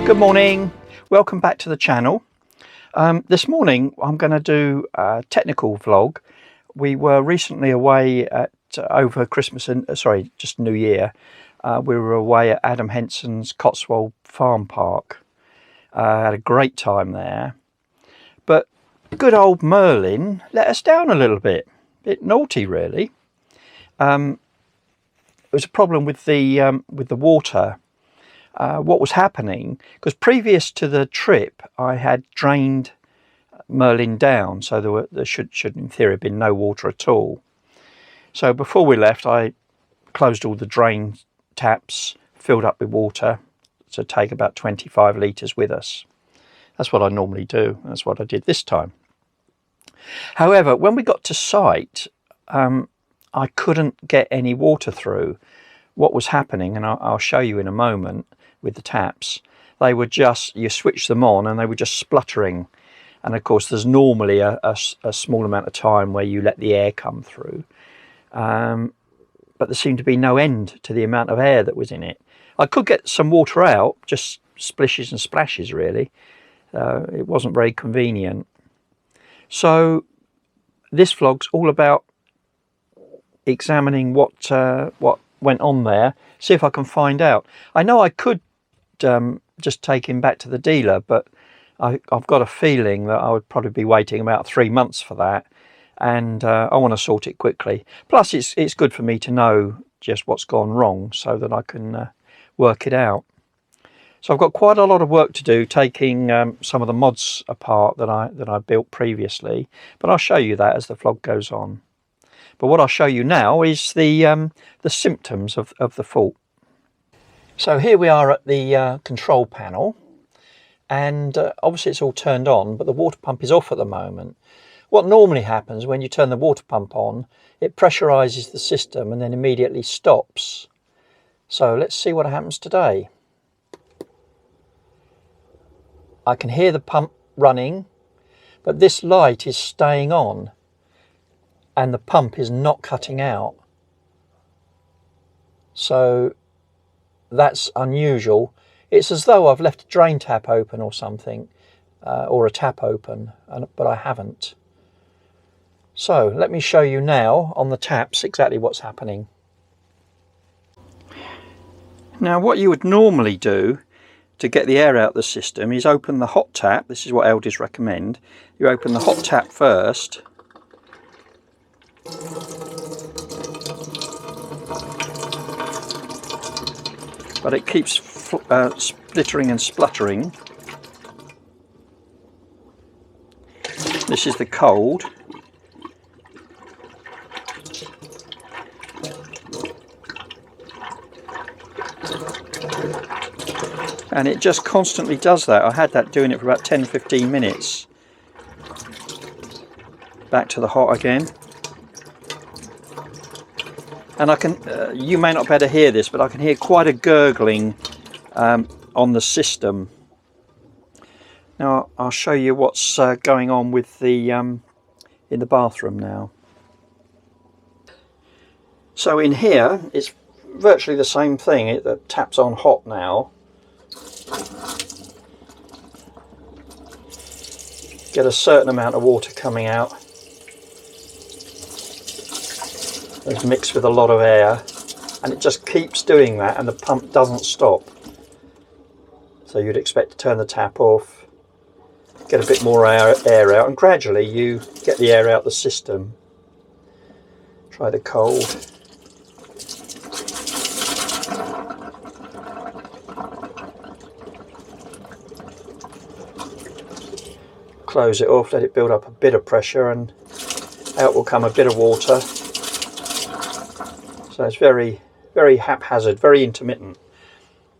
Good morning, welcome back to the channel. This morning I'm going to do a technical vlog. We were recently away at over Christmas and just New Year. We were away at Adam Henson's Cotswold farm park. Had a great time there, but good old Merlin let us down a little bit naughty really. There was a problem with the water. What was happening, because previous to the trip I had drained Merlin down, so there should in theory have been no water at all. So before we left I closed all the drain taps, filled up with water to take about 25 litres with us. That's what I normally do, that's what I did this time. However, when we got to site I couldn't get any water through. What was happening, and I'll show you in a moment, with the taps, they were just, you switch them on and they were just spluttering, and of course there's normally a small amount of time where you let the air come through, but there seemed to be no end to the amount of air that was in it. I could get some water out, just splishes and splashes really. It wasn't very convenient. So this vlog's all about examining what went on there, see if I can find out. I know I could just take him back to the dealer, but I've got a feeling that I would probably be waiting about 3 months for that, and I want to sort it quickly. Plus it's good for me to know just what's gone wrong so that I can work it out. So I've got quite a lot of work to do, taking some of the mods apart that I built previously, but I'll show you that as the vlog goes on. But what I'll show you now is the symptoms of the fault. So here we are at the control panel, and obviously it's all turned on, but the water pump is off at the moment. What normally happens when you turn the water pump on, it pressurizes the system and then immediately stops. So let's see what happens today. I can hear the pump running, but this light is staying on and the pump is not cutting out. So that's unusual. It's as though I've left a drain tap open or something, or a tap open, but I haven't. So let me show you now on the taps exactly what's happening. Now what you would normally do to get the air out of the system is open the hot tap. This is what elders recommend. You open the hot tap first, but it keeps splittering and spluttering. This is the cold. And it just constantly does that. I had that doing it for about 10-15 minutes. Back to the hot again. And I can, you may not be able to hear this, but I can hear quite a gurgling on the system. Now I'll show you what's going on with the in the bathroom now. So in here it's virtually the same thing. The tap's on hot now. Get a certain amount of water coming out. It's mixed with a lot of air, and it just keeps doing that, and the pump doesn't stop. So you'd expect to turn the tap off, get a bit more air out, and gradually you get the air out the system. Try the cold. Close it off, let it build up a bit of pressure, and out will come a bit of water. So it's very, very haphazard, very intermittent.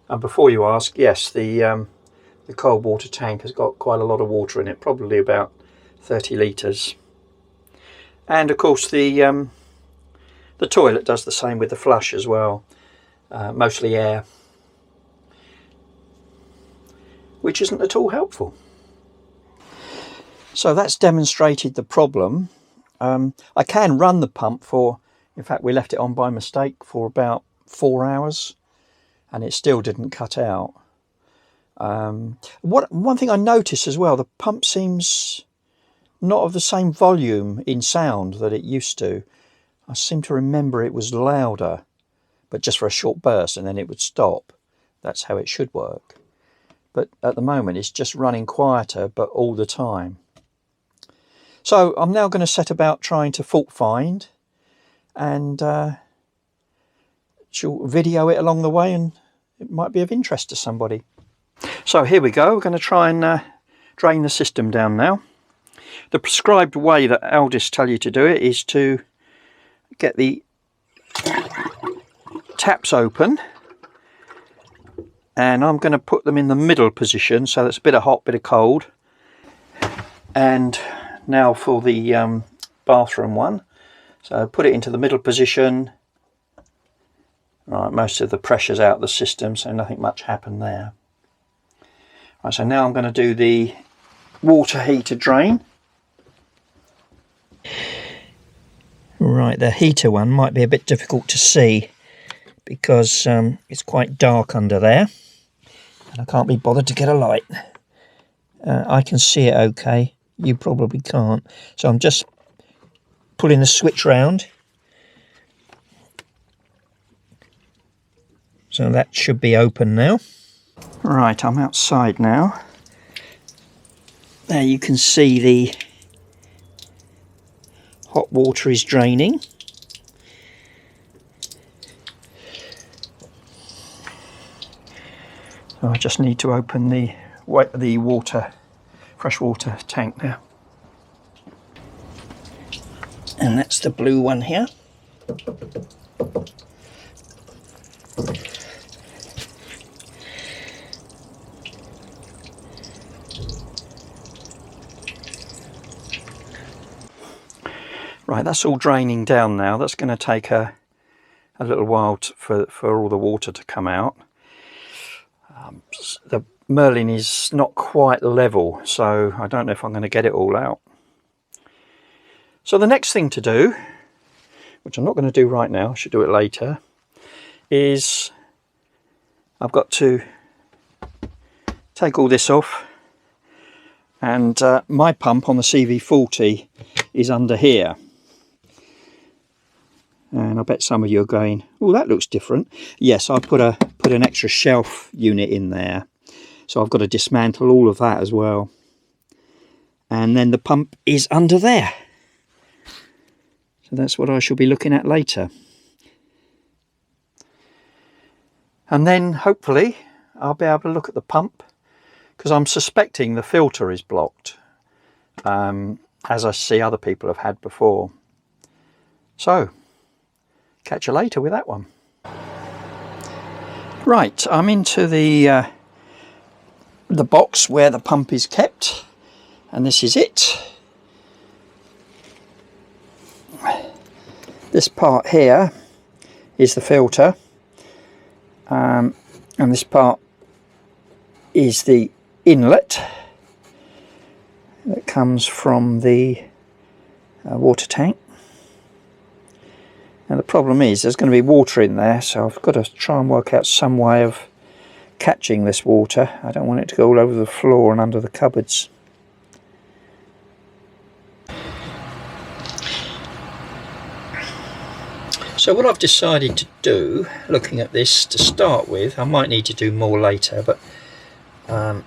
And before you ask, yes, the cold water tank has got quite a lot of water in it, probably about 30 litres. And of course the toilet does the same with the flush as well, mostly air, which isn't at all helpful. So that's demonstrated the problem. I can run the pump for, in fact we left it on by mistake for about 4 hours and it still didn't cut out. One thing I noticed as well, the pump seems not of the same volume in sound that it used to. I seem to remember it was louder, but just for a short burst, and then it would stop. That's how it should work. But at the moment it's just running quieter, but all the time. So I'm now going to set about trying to fault find, and she'll video it along the way, and it might be of interest to somebody. So here we go. We're going to try and drain the system down now. The prescribed way that Aldis tell you to do it is to get the taps open, and I'm going to put them in the middle position, so that's a bit of hot, bit of cold. And now for the bathroom one. So put it into the middle position. Right, most of the pressure's out of the system, so nothing much happened there. Right, so now I'm going to do the water heater drain. Right, the heater one might be a bit difficult to see because it's quite dark under there, and I can't be bothered to get a light. I can see it okay, you probably can't. So I'm just pulling the switch round. So that should be open now. Right, I'm outside now. There you can see the hot water is draining. So I just need to open the fresh water tank now. And that's the blue one here. Right, that's all draining down now. That's going to take a little while for all the water to come out. The Merlin is not quite level, so I don't know if I'm going to get it all out. So the next thing to do, which I'm not going to do right now, I should do it later, is I've got to take all this off, and my pump on the CV40 is under here. And I bet some of you are going, oh, that looks different. Yes, I put an extra shelf unit in there, so I've got to dismantle all of that as well. And then the pump is under there, so that's what I shall be looking at later. And then hopefully I'll be able to look at the pump, because I'm suspecting the filter is blocked, as I see other people have had before. So catch you later with that one. Right, I'm into the box where the pump is kept, and this is it. This part here is the filter, and this part is the inlet that comes from the water tank. Now the problem is there's going to be water in there, so I've got to try and work out some way of catching this water. I don't want it to go all over the floor and under the cupboards. So what I've decided to do, looking at this to start with, I might need to do more later, but I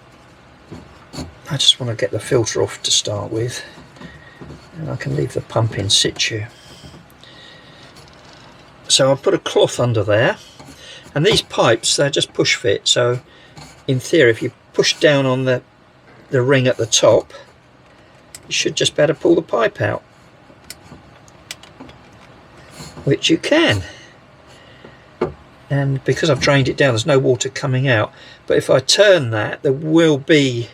just want to get the filter off to start with, and I can leave the pump in situ. So I'll put a cloth under there, and these pipes, they're just push fit, so in theory if you push down on the ring at the top, you should just be able to pull the pipe out, which you can. And because I've drained it down, there's no water coming out, but if I turn that, there will be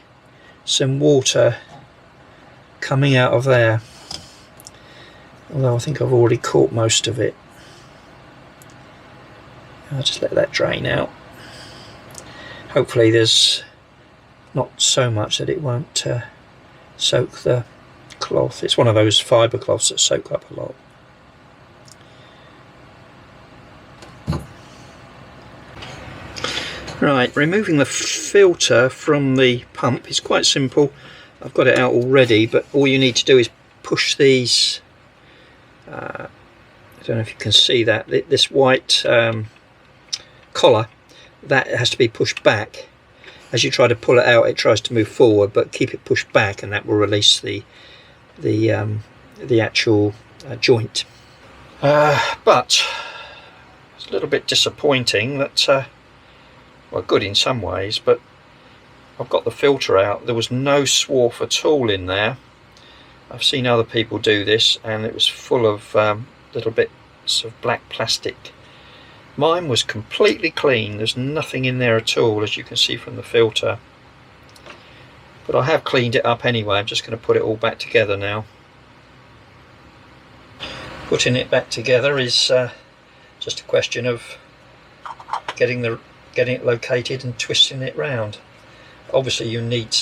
some water coming out of there, although I think I've already caught most of it. I'll just let that drain out. Hopefully there's not so much that it won't soak the cloth. It's one of those fibre cloths that soak up a lot. Right, removing the filter from the pump is quite simple. I've got it out already, but all you need to do is push these, I don't know if you can see that, this white collar, that has to be pushed back. As you try to pull it out, it tries to move forward, but keep it pushed back and that will release the actual joint. But it's a little bit disappointing that well, good in some ways, but I've got the filter out. There was no swarf at all in there. I've seen other people do this and it was full of little bits of black plastic. Mine was completely clean. There's nothing in there at all, as you can see from the filter. But I have cleaned it up anyway. I'm just going to put it all back together now. Putting it back together is just a question of getting it located and twisting it round. Obviously you need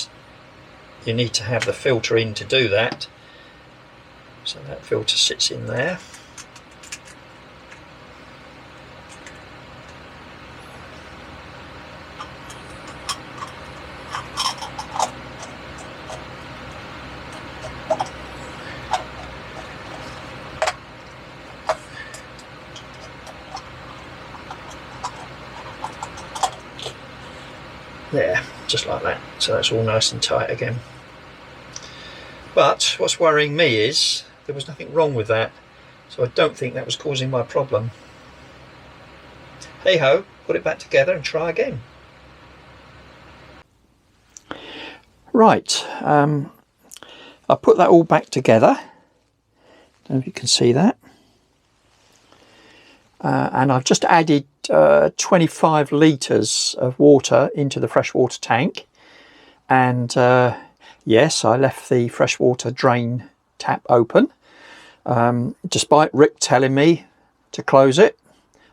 to have the filter in to do that, so that filter sits in there. There, just like that, so that's all nice and tight again. But what's worrying me is there was nothing wrong with that, so I don't think that was causing my problem. Hey ho, put it back together and try again. Right, I put that all back together. Don't know if you can see that. And I've just added 25 litres of water into the freshwater tank, and yes, I left the freshwater drain tap open. Despite Rick telling me to close it,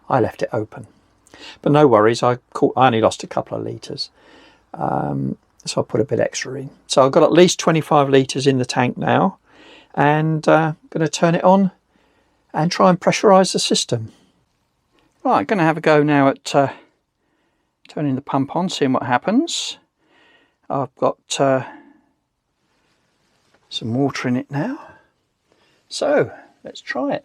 I left it open. But no worries, I only lost a couple of litres, so I put a bit extra in. So I've got at least 25 litres in the tank now, and I'm going to turn it on and try and pressurise the system. Right, going to have a go now at turning the pump on, seeing what happens. I've got some water in it now, so let's try it.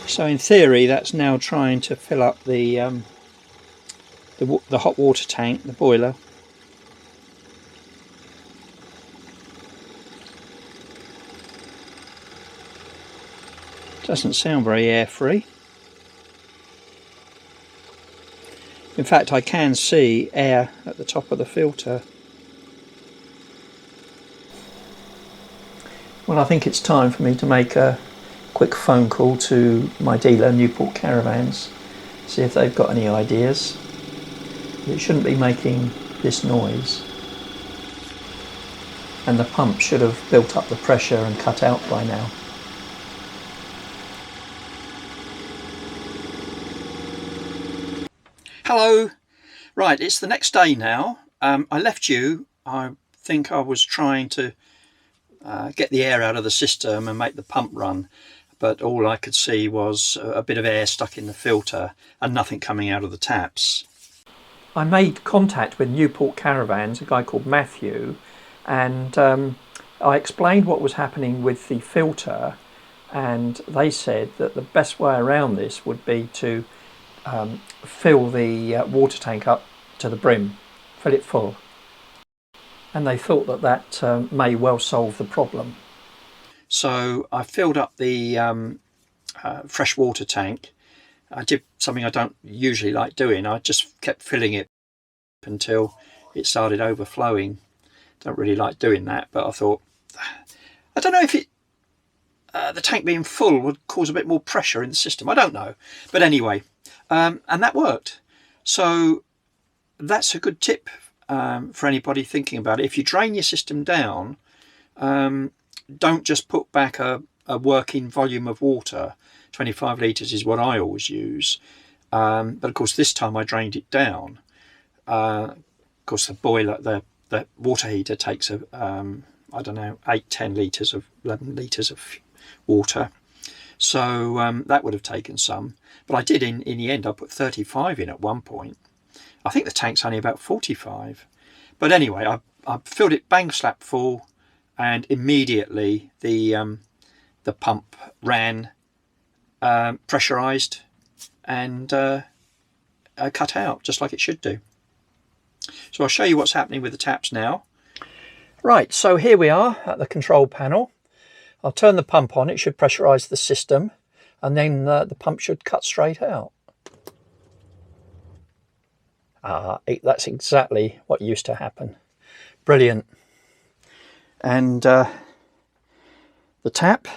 So in theory, that's now trying to fill up the hot water tank, the boiler. Doesn't sound very air-free. In fact, I can see air at the top of the filter. Well, I think it's time for me to make a quick phone call to my dealer, Newport Caravans, see if they've got any ideas. It shouldn't be making this noise, and the pump should have built up the pressure and cut out by now. Hello. Right, it's the next day now. I left you. I think I was trying to get the air out of the system and make the pump run, but all I could see was a bit of air stuck in the filter and nothing coming out of the taps. I made contact with Newport Caravans, a guy called Matthew, and I explained what was happening with the filter, and they said that the best way around this would be to fill the water tank up to the brim, fill it full, and they thought that that may well solve the problem. So I filled up the fresh water tank. I did something I don't usually like doing. I just kept filling it until it started overflowing. Don't really like doing that, but I thought, I don't know if the tank being full would cause a bit more pressure in the system. I don't know, but anyway, and that worked. So that's a good tip for anybody thinking about it. If you drain your system down, don't just put back a a working volume of water. 25 litres is what I always use, but of course this time I drained it down. Of course the boiler, the water heater takes I don't know, 8-10 litres of 11 litres of water, so that would have taken some. But I did in the end. I put 35 in at one point. I think the tank's only about 45, but anyway, I filled it bang slap full, and immediately the pump ran, pressurised, and cut out just like it should do. So I'll show you what's happening with the taps now. Right, so here we are at the control panel. I'll turn the pump on. It should pressurise the system, and then the pump should cut straight out. That's exactly what used to happen. Brilliant. And the tap.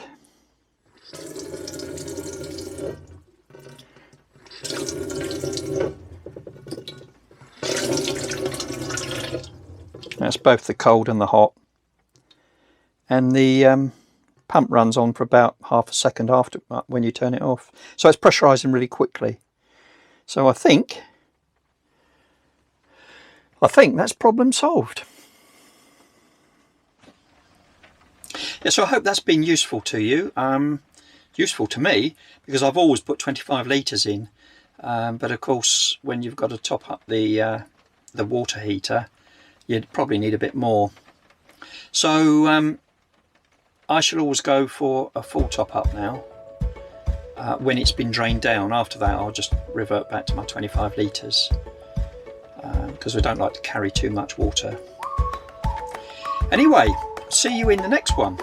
That's both the cold and the hot. And the pump runs on for about half a second after when you turn it off. So it's pressurising really quickly. So I think that's problem solved. Yeah, so I hope that's been useful to you. Useful to me, because I've always put 25 litres in, but of course when you've got to top up the water heater, you'd probably need a bit more. So I shall always go for a full top up now when it's been drained down. After that I'll just revert back to my 25 litres, because I don't like to carry too much water. Anyway, see you in the next one.